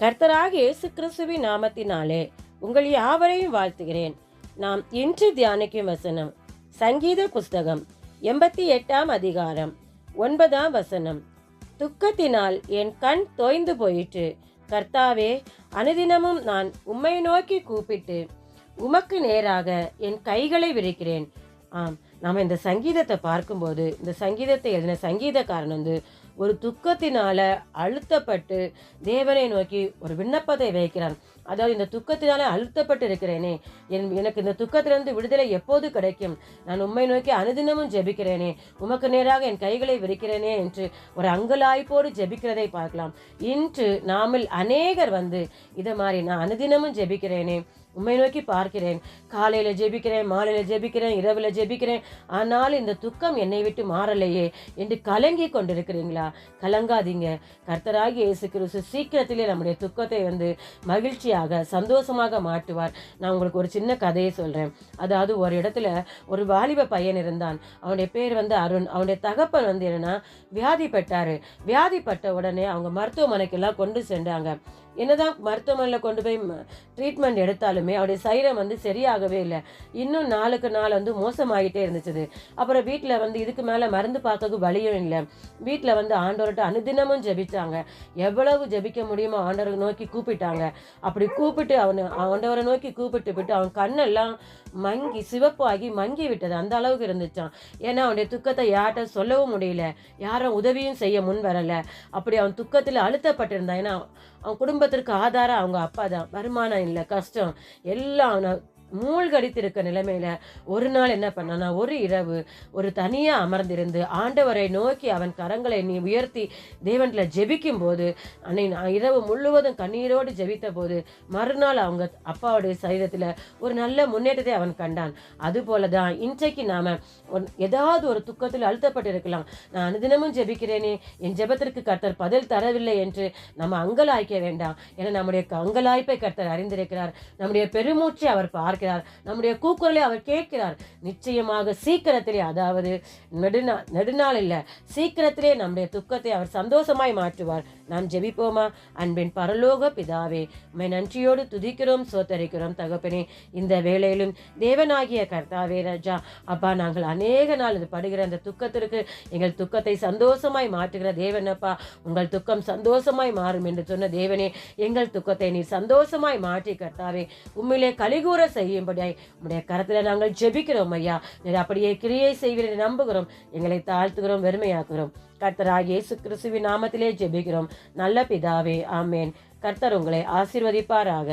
கர்த்தராகிய இயேசு கிறிஸ்துவின் நாமத்தினாலே உங்கள் யாவரையும் வாழ்த்துகிறேன். நாம் இன்று தியானிக்கும் வசனம் சங்கீத புஸ்தகம் 88ஆம் அதிகாரம் 9ஆம் வசனம். துக்கத்தினால் என் கண் தோய்ந்து போயிற்று. கர்த்தாவே, அனுதினமும் நான் உம்மை நோக்கி கூப்பிட்டு உமக்கு நேராக என் கைகளை விரிக்கிறேன். ஆம், நாம் இந்த சங்கீதத்தை பார்க்கும்போது, இந்த சங்கீதத்தை எழுதின சங்கீதக்காரன் ஒரு துக்கத்தினால அழுத்தப்பட்டு தேவனை நோக்கி ஒரு விண்ணப்பத்தை வைக்கிறான். அதாவது, இந்த துக்கத்தினால அழுத்தப்பட்டு இருக்கிறேனே, எனக்கு இந்த துக்கத்திலிருந்து விடுதலை எப்போது கிடைக்கும்? நான் உம்மை நோக்கி அனுதினமும் ஜெபிக்கிறேனே, உமக்கு நேராக என் கைகளை விரிக்கிறேனே என்று ஒரு அங்கலாய்ப்போடு ஜெபிக்கிறதை பார்க்கலாம். இன்று நாமில் அநேகர் இதை மாதிரி நான் அனுதினமும் ஜெபிக்கிறேனே, உம்மை நோக்கி பார்க்கிறேன், காலையில் ஜெபிக்கிறேன், மாலையில் ஜெபிக்கிறேன், இரவில் ஜெபிக்கிறேன், ஆனால் இந்த துக்கம் என்னை விட்டு மாறலையே என்று கலங்கி கொண்டிருக்கிறீங்களா? கலங்காதீங்க. கர்த்தராகிய இயேசு கிறிஸ்து சீக்கிரத்திலே நம்முடைய துக்கத்தை மகிழ்ச்சியாக சந்தோஷமாக மாட்டுவார். நான் உங்களுக்கு ஒரு சின்ன கதையை சொல்கிறேன். அதாவது, ஒரு இடத்துல ஒரு வாலிப பையன் இருந்தான். அவனுடைய பேர் அருண். அவனுடைய தகப்பன் என்னன்னா வியாதிப்பட்டார். வியாதிப்பட்ட உடனே அவங்க மருத்துவமனைக்கெல்லாம் கொண்டு சென்றாங்க. என்னதான் மருத்துவமனையில் கொண்டு போய் ட்ரீட்மெண்ட் எடுத்தாலுமே அவருடைய சரீரம் சரியாகவே இல்லை. இன்னும் நாளுக்கு நாள் மோசமாகிட்டே இருந்துச்சு. அப்புறம் வீட்டில் இதுக்கு மேலே மருந்து பார்க்கறதுக்கு வழியும் இல்லை. வீட்டில் ஆண்டவர்கிட்ட அனுதினமும் ஜெபிச்சாங்க. எவ்வளவு ஜெபிக்க முடியுமோ ஆண்டவரை நோக்கி கூப்பிட்டாங்க. அப்படி கூப்பிட்டு ஆண்டவரை நோக்கி கூப்பிட்டு அவன் கண்ணெல்லாம் சிவப்பாகி மங்கி விட்டது. அந்த அளவுக்கு இருந்துச்சான். ஏன்னா அவனுடைய துக்கத்தை யார்கிட்ட சொல்லவும் முடியல, யாரும் உதவியும் செய்ய முன் வரலை. அப்படி அவன் துக்கத்தில் அழுத்தப்பட்டிருந்தான். ஏன்னா அவன் குடும்பத்திற்கு ஆதாரம் அவங்க அப்பா தான். வருமானம் இல்லை, கஷ்டம் எல்லாம் மூழ்கடித்திருக்க நிலைமையில ஒரு நாள் என்ன பண்ணானா, ஒரு இரவு ஒரு தனியா அமர்ந்திருந்து ஆண்டவரை நோக்கி அவன் கரங்களை உயர்த்தி தேவன்ல ஜெபிக்கும் போது, இரவு முழுவதும் கண்ணீரோடு ஜெபித்த போது மறுநாள் அவங்க அப்பாவுடைய சரீரத்துல ஒரு நல்ல முன்னேற்றத்தை அவன் கண்டான். அதுபோலதான் இன்றைக்கு நாம ஏதாவது ஒரு துக்கத்தில் அழுத்தப்பட்டு இருக்கலாம். நான் அனுதினமும் ஜெபிக்கிறேனே, என் ஜெபத்திற்கு கர்த்தர் பதில் தரவில்லை என்று நம்ம அங்கலாய்க்க வேண்டாம். ஏன்னா நம்முடைய அங்கலாய்ப்பை கர்த்தர் அறிந்திருக்கிறார். நம்முடைய பெருமூச்சை அவர் பார்க்கிறார். நம்முடைய கூக்குரலை அவர் கேட்கிறார். நிச்சயமாக சீக்கிரத்திலே, அதாவது நெடுநாள் இல்ல, சீக்கிரத்திலே நம்முடைய துக்கத்தை அவர் சந்தோஷமாய் மாற்றுவார். நாம் ஜெபிப்போமா? அன்பின் பரலோக பிதாவே, உம்மை நன்றியோடு துதிக்கிறோம், சோத்தரிக்கிறோம் தகப்பனே. இந்த வேளையிலும் தேவனாகிய கர்த்தாவே ராஜா, அப்பா, நாங்கள் அநேக நாள் படுகிற அந்த துக்கத்திற்கு எங்கள் துக்கத்தை சந்தோஷமாய் மாற்றுகிற தேவனப்பா. உங்கள் துக்கம் சந்தோஷமாய் மாறும் என்று சொன்ன தேவனே, எங்கள் துக்கத்தை நீ சந்தோஷமாய் மாற்றி கர்த்தாவே உம்மிலே கலிகூற செய்யும்படியாய் உம்முடைய கரத்தில் நாங்கள் ஜெபிக்கிறோம் ஐயா. நீர் அப்படியே கிரியை செய்வீரை நம்புகிறோம். எங்களை தாழ்த்துகிறோம், வெறுமையாக்குகிறோம். கர்த்தராகிய இயேசு கிறிஸ்துவின் நாமத்திலே ஜெபிக்கிறோம் நல்ல பிதாவே, ஆமேன். கர்த்தர் உங்களை ஆசீர்வதிப்பாராக.